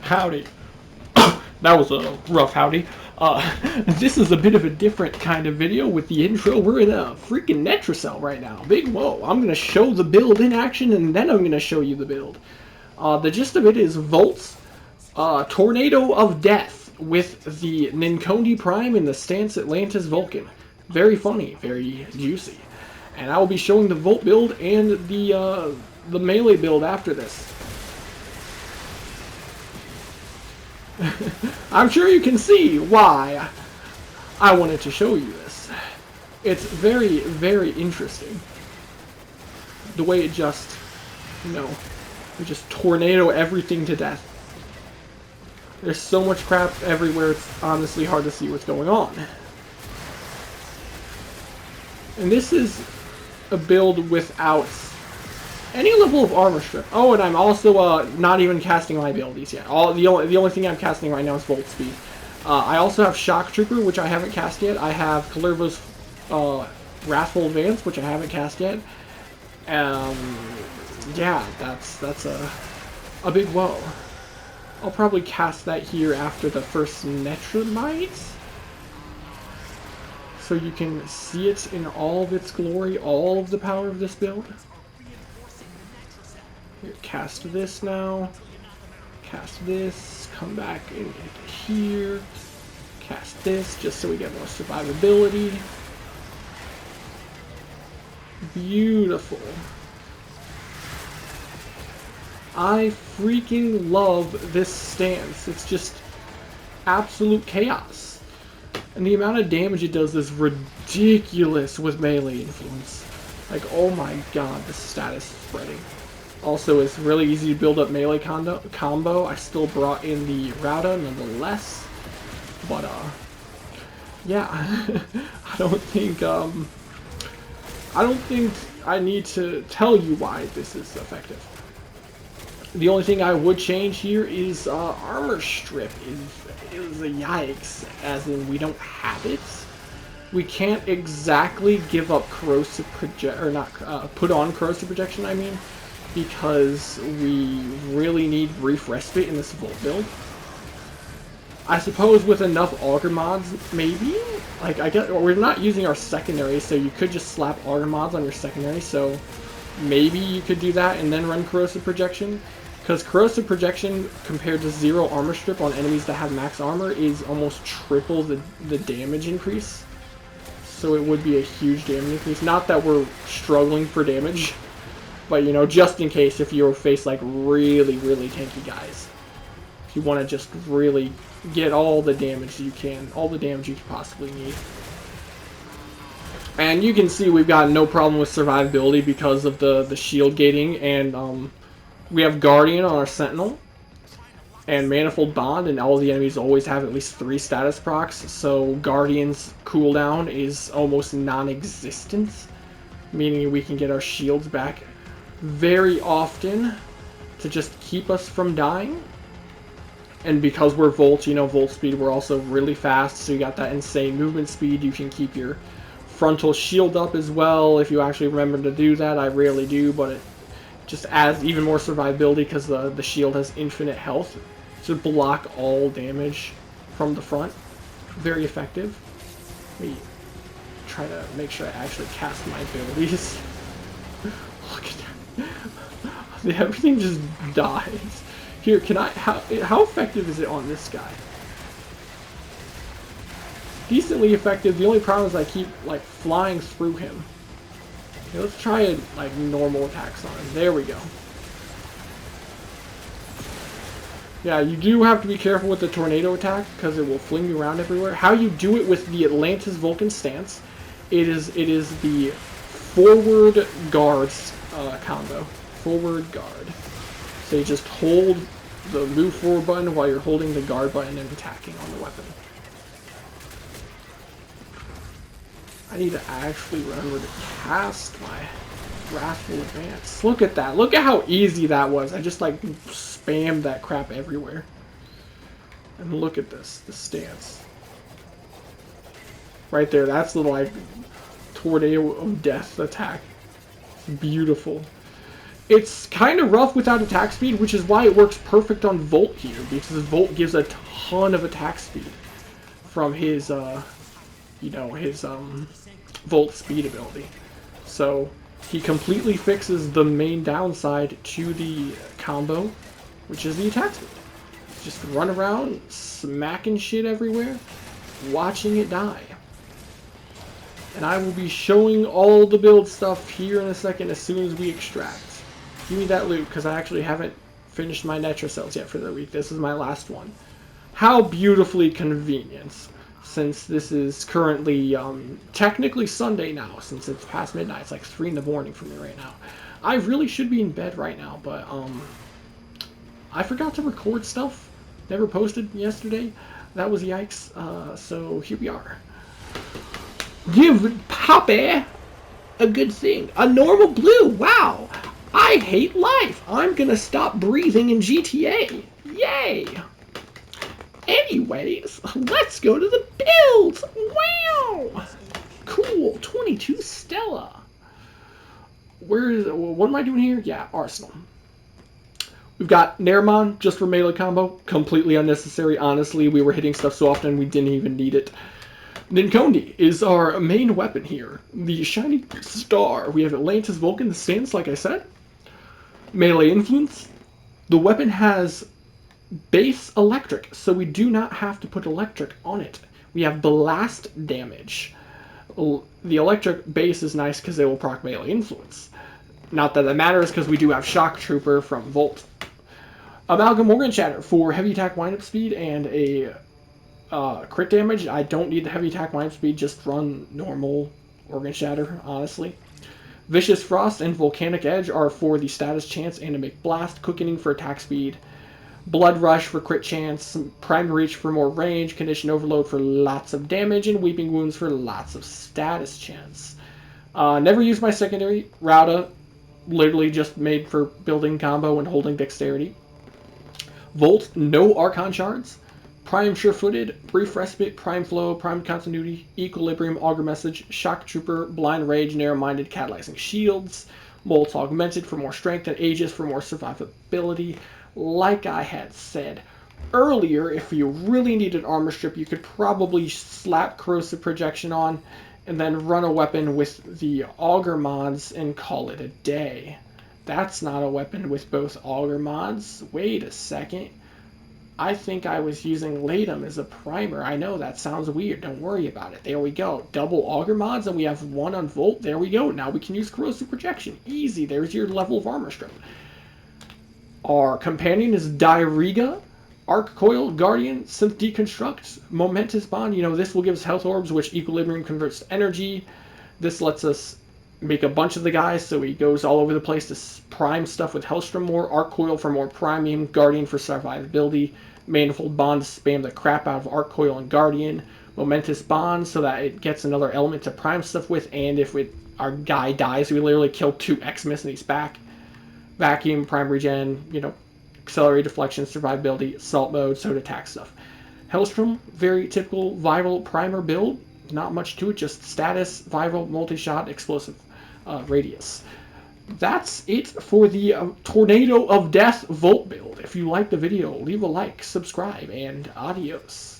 Howdy. That was a rough howdy. This is a bit of a different kind of video with the intro. We're in a freaking Netracell right now. Big whoa. I'm going to show the build in action, and then I'm going to show you the build. The gist of it is Volt's Tornado of Death with the Ninkondi Prime in the stance Atlantis Vulcan. Very funny, very juicy. And I will be showing the Volt build and the melee build after this. I'm sure you can see why I wanted to show you this. It's very, very interesting. The way it just, it just tornado everything to death. There's so much crap everywhere, it's honestly hard to see what's going on. And this is a build without any level of armor strip. Oh, and I'm also not even casting my abilities yet. The only thing I'm casting right now is Volt Speed. I also have Shock Trooper, which I haven't cast yet. I have Kalerva's Wrathful Advance, which I haven't cast yet. Yeah, that's a big whoa. I'll probably cast that here after the first Netramite, so you can see it in all of its glory, all of the power of this build. Here, cast this now. Cast this. Come back into here. Cast this just so we get more survivability. Beautiful. I freaking love this stance. It's just absolute chaos. And the amount of damage it does is ridiculous with melee influence. Like, oh my god, the status spreading. Also, it's really easy to build up melee combo. I still brought in the Rauda nonetheless. But, yeah. I don't think I need to tell you why this is effective. The only thing I would change here is armor strip is a yikes, as in we don't have it. We can't exactly give up corrosive put on corrosive protection, I mean, because we really need brief respite in this Volt build. I suppose with enough auger mods, maybe? Like, I guess we're not using our secondary, so you could just slap auger mods on your secondary, so maybe you could do that and then run corrosive projection. Because corrosive projection compared to 0 armor strip on enemies that have max armor is almost triple the damage increase. So it would be a huge damage increase. Not that we're struggling for damage, but just in case if you face like really, really tanky guys. If you want to just really get all the damage you can, all the damage you could possibly need. And you can see we've got no problem with survivability because of the shield gating, and we have Guardian on our Sentinel, and Manifold Bond, and all the enemies always have at least 3 status procs, so Guardian's cooldown is almost non-existent, meaning we can get our shields back very often to just keep us from dying. And because we're Volt, Volt speed, we're also really fast, so you got that insane movement speed. You can keep your frontal shield up as well if you actually remember to do that. I rarely do, but it just adds even more survivability because the shield has infinite health to block all damage from the front. Very effective. Let me try to make sure I actually cast my abilities. Look at that. Everything just dies. Here, how effective is it on this guy? Decently effective. The only problem is I keep like flying through him. Okay, let's try it like normal attacks on him. There we go. Yeah, you do have to be careful with the tornado attack because it will fling you around everywhere. How you do it with the Atlantis Vulcan stance, it is the forward guards combo. Forward guard. So you just hold the move forward button while you're holding the guard button and attacking on the weapon. I need to actually remember to cast my Wrathful Advance. Look at that. Look at how easy that was. I just like spammed that crap everywhere. And look at this, the stance. Right there, that's the like tornado of death attack. It's beautiful. It's kind of rough without attack speed, which is why it works perfect on Volt here, because Volt gives a ton of attack speed from his, you know, his Volt speed ability. So he completely fixes the main downside to the combo, which is the attack speed. Just run around, smacking shit everywhere, watching it die. And I will be showing all the build stuff here in a second as soon as we extract. Give me that loot, because I actually haven't finished my Netra cells yet for the week. This is my last one. How beautifully convenient, since this is currently technically Sunday now, since it's past midnight. It's like 3 in the morning for me right now. I really should be in bed right now, but I forgot to record stuff. Never posted yesterday. That was yikes. So here we are. Give Poppy a good thing. A normal blue. Wow. I hate life. I'm gonna stop breathing in GTA. Yay. Anyways, let's go to the builds. Wow. Cool. 22 Stella. What am I doing here? Yeah, Arsenal. We've got Nairmon just for melee combo. Completely unnecessary. Honestly, we were hitting stuff so often we didn't even need it. Ninkondi is our main weapon here. The Shiny Star. We have Atlantis Vulcan, the stance, like I said. Melee influence. The weapon has base electric, so we do not have to put electric on it. We have blast damage. The electric base is nice because it will proc melee influence. Not that matters because we do have Shock Trooper from Volt. Amalgam Organ Shatter for heavy attack windup speed and a crit damage. I don't need the heavy attack windup speed, just run normal Organ Shatter, honestly. Vicious Frost and Volcanic Edge are for the status chance and to make blast. Quickening for attack speed. Blood Rush for crit chance. Prime Reach for more range. Condition Overload for lots of damage. And Weeping Wounds for lots of status chance. Never used my secondary. Rauda, literally just made for building combo and holding dexterity. Volt, no Archon Shards. Prime Sure-Footed, Brief Respite, Prime Flow, Prime Continuity, Equilibrium, Augur Message, Shock Trooper, Blind Rage, Narrow-Minded, Catalyzing Shields, Molt Augmented for more strength, and Aegis for more survivability. Like I had said earlier, if you really needed armor strip, you could probably slap Corrosive Projection on and then run a weapon with the Augur mods and call it a day. That's not a weapon with both Augur mods. Wait a second. I think I was using Latum as a primer. I know that sounds weird. Don't worry about it. There we go. Double Augur mods, and we have one on Volt. There we go. Now we can use Corrosive Projection. Easy. There's your level of armor strip. Our companion is Diriga, Arc Coil, Guardian, Synth Deconstruct, Momentous Bond. You know, this will give us health orbs, which Equilibrium converts to energy. This lets us make a bunch of the guys, so he goes all over the place to prime stuff with Hellstrom more. Arc Coil for more priming, Guardian for survivability, Manifold Bond to spam the crap out of Arc Coil and Guardian, Momentous Bond so that it gets another element to prime stuff with, and if our guy dies, we literally kill 2 Xmas and he's back. Vacuum, Prime Regen, you know, Accelerate Deflection, Survivability, Assault Mode, so to attack stuff. Hellstrom, very typical Viral Primer build. Not much to it, just status, Viral, Multi-Shot, Explosive Radius. That's it for the Tornado of Death Volt build. If you like the video, leave a like, subscribe, and adios.